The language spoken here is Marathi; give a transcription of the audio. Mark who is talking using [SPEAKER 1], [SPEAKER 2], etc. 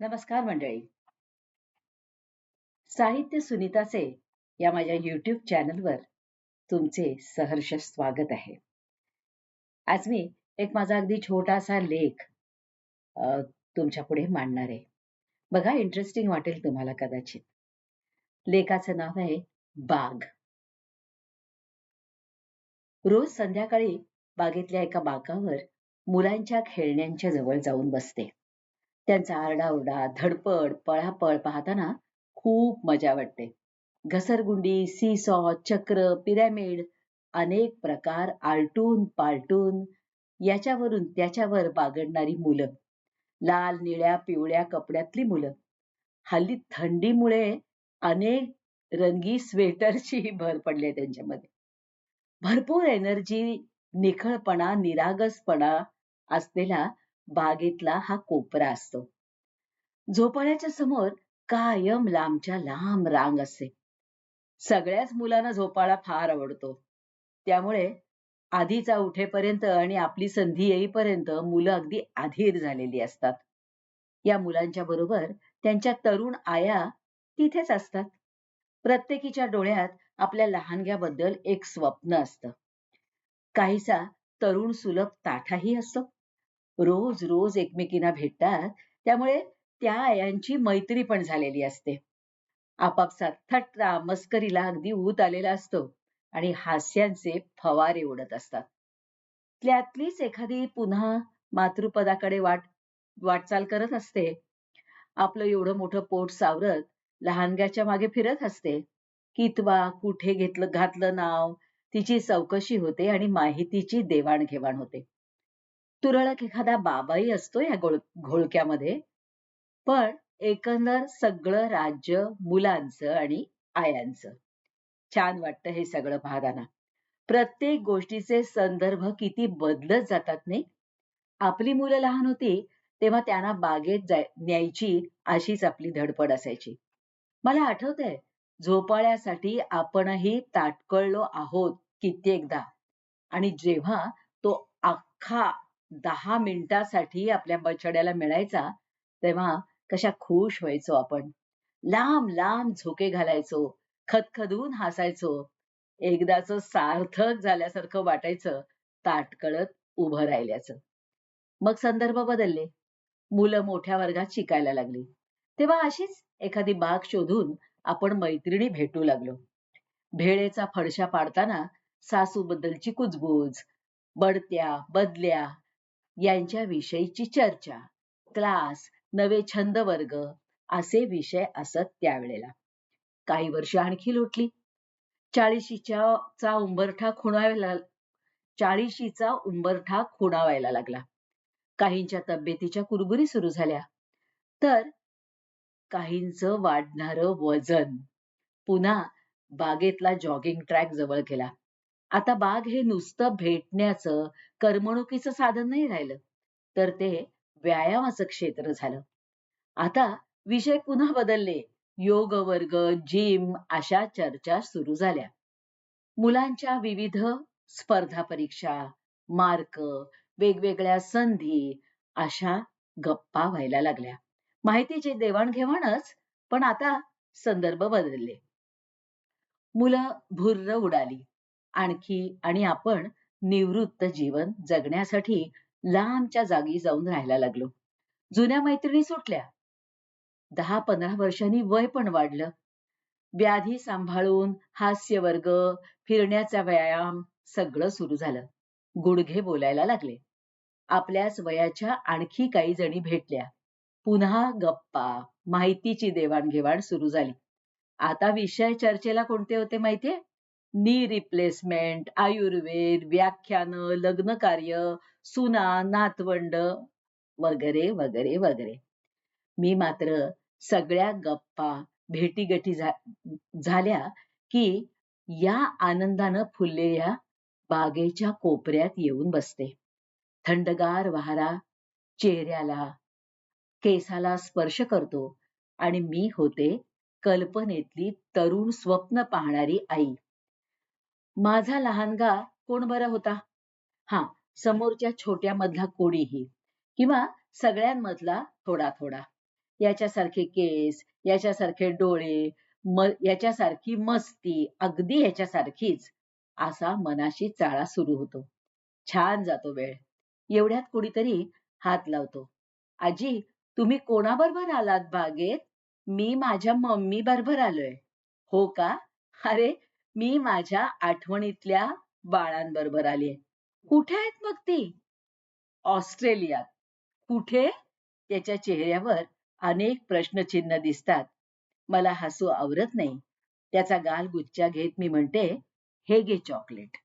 [SPEAKER 1] नमस्कार मंडळी. साहित्य सुनीताचे या माझ्या YouTube चॅनलवर तुमचे सहर्ष स्वागत आहे. आज मी एक माझा अगदी छोटासा लेख अ, तुमच्या पुढे मांडणार आहे. बघा, इंटरेस्टिंग वाटेल तुम्हाला कदाचित. लेखाचं नाव आहे बाग. रोज संध्याकाळी बागेतल्या एका बाकावर मुलांच्या खेळण्यांच्या जवळ जाऊन बसते. त्यांचा आरडाओरडा, धडपड, पळापळ पाहताना खूप मजा वाटते. घसरगुंडी, सीसॉ, चक्र, पिरॅमिड अनेक प्रकार आलटून पालटून याच्यावरून त्याच्यावर बागडणारी मुलं, लाल, निळ्या, पिवळ्या कपड्यातली मुलं. हल्ली थंडीमुळे अनेक रंगी स्वेटरची भर पडली आहे त्यांच्यामध्ये. भरपूर एनर्जी, निखळपणा, निरागसपणा असलेला बागेतला हा कोपरा असतो. झोपाळ्याच्या समोर कायम लांबच्या लांब रांग असते. सगळ्याच मुलांना झोपाळा फार आवडतो. त्यामुळे आधीचा उठेपर्यंत आणि आपली संधी येईपर्यंत मुलं अगदी अधीर झालेली असतात. या मुलांच्या बरोबर त्यांच्या तरुण आया तिथेच असतात. प्रत्येकीच्या डोळ्यात आपल्या लहानग्याबद्दल एक स्वप्न असतं. काहीसा तरुण सुलभ ताठाही असतो. रोज रोज एकमेकींना भेटतात, त्यामुळे त्या आयांची मैत्री पण झालेली असते. आपापसात थट्टा मस्करीला अगदी ऊत आलेला असतो आणि हास्यांचे फवारे उडत असतात. त्यातलीच एखादी पुन्हा मातृपदाकडे वाटचाल करत असते. आपलं एवढं मोठं पोट सावरत लहानग्याच्या मागे फिरत असते. कितवा कुठे घातलं नाव, तिची चौकशी होते आणि माहितीची देवाणघेवाण होते. तुरळक एखादा बाबाही असतो या घोळक्यामध्ये, पण एकंदर सगळं राज्य मुलांचं आणि आयांचं. छान वाटतं हे सगळं पाहताना. प्रत्येक गोष्टीचे संदर्भ किती बदलत जातात नाही. आपली मुलं लहान होती तेव्हा त्यांना बागेत न्यायची अशीच आपली धडपड असायची. मला आठवतंय, झोपाळ्यासाठी आपणही ताटकळलो आहोत कित्येकदा. आणि जेव्हा तो अख्खा 10 मिनिटासाठी आपल्या बछड्याला मिळायचा, तेव्हा कशा खुश व्हायचो आपण. लांब लांब झोके घालायचो, खदखदून हसायचो. एकदाच सार्थक झाल्यासारखं वाटायचं ताटकळत उभं राहिल्याचं. मग संदर्भ बदलले. मुलं मोठ्या वर्गात शिकायला लागली. तेव्हा अशीच एखादी बाग शोधून आपण मैत्रिणी भेटू लागलो. भेळेचा फडशा पाडताना सासूबद्दलची कुजबूज, बढत्या, बदल्या यांच्याविषयीची चर्चा, क्लास, नवे छंद वर्ग असे विषय असत त्यावेळेला. काही वर्ष आणखी लोटली. 40शीच्या चा उंबरठा खुणावायला 40शीचा उंबरठा खुणावायला लागला. काहींच्या तब्येतीच्या कुरबुरी सुरू झाल्या, तर काहींचं वाढणारं वजन. पुन्हा बागेतला जॉगिंग ट्रॅक जवळ केला. आता बाग हे नुसतं भेटण्याचं, करमणुकीचं साधन नाही राहिलं, तर ते व्यायामाचं क्षेत्र झालं. आता विषय पुन्हा बदलले. योग वर्ग, जिम अशा चर्चा सुरू झाल्या. मुलांच्या विविध स्पर्धा परीक्षा, मार्क, वेगवेगळ्या संधी अशा गप्पा व्हायला लागल्या. माहितीची देवाणघेवाणच, पण आता संदर्भ बदलले. मुलं भुर्र उडाली आणखी आणि आपण निवृत्त जीवन जगण्यासाठी लांबच्या जागी जाऊन राहायला लागलो. जुन्या मैत्रिणी सुटल्या. 10-15 वर्षांनी वय पण वाढलं. व्याधी सांभाळून हास्य वर्ग, फिरण्याचा व्यायाम सगळं सुरू झालं. गुडघे बोलायला लागले. आपल्याच वयाच्या आणखी काही जणी भेटल्या. पुन्हा गप्पा, माहितीची देवाणघेवाण सुरू झाली. आता विषय चर्चेला कोणते होते माहितीये? नी रिप्लेसमेंट, आयुर्वेद, व्याख्यानं, लग्नकार्य, सुना, नातवंड वगैरे वगैरे वगैरे. मी मात्र सगळ्या गप्पा, भेटीगाठी झाल्या की या आनंदानं फुललेल्या बागेच्या कोपऱ्यात येऊन बसते. थंडगार वारा चेहऱ्याला, केसाला स्पर्श करतो आणि मी होते कल्पनेतली तरुण स्वप्न पाहणारी आई. माझा लहानगा कोण बरा होता? हां, समोरच्या छोट्या मधला कोणीही किंवा सगळ्यांमधला थोडा थोडा. याच्यासारखे केस, याच्यासारखे डोळे, याच्यासारखी मस्ती, अगदी ह्याच्यासारखीच, असा मनाशी चाळा सुरू होतो. छान जातो वेळ. एवढ्यात कुणीतरी हात लावतो. "आजी, तुम्ही कोणाबरोबर आलात बागेत?" "मी माझ्या मम्मी बरोबर आलोय." "हो का? अरे, मी माझ्या आठवणीतल्या बाळांबरोबर आलीये." "कुठे आहेत मग ती?" "ऑस्ट्रेलियात." "कुठे?" त्याच्या चेहऱ्यावर अनेक प्रश्नचिन्ह दिसतात. मला हसू आवरत नाही. त्याचा गाल गुच्चा घेत मी म्हणते, "हे घे चॉकलेट."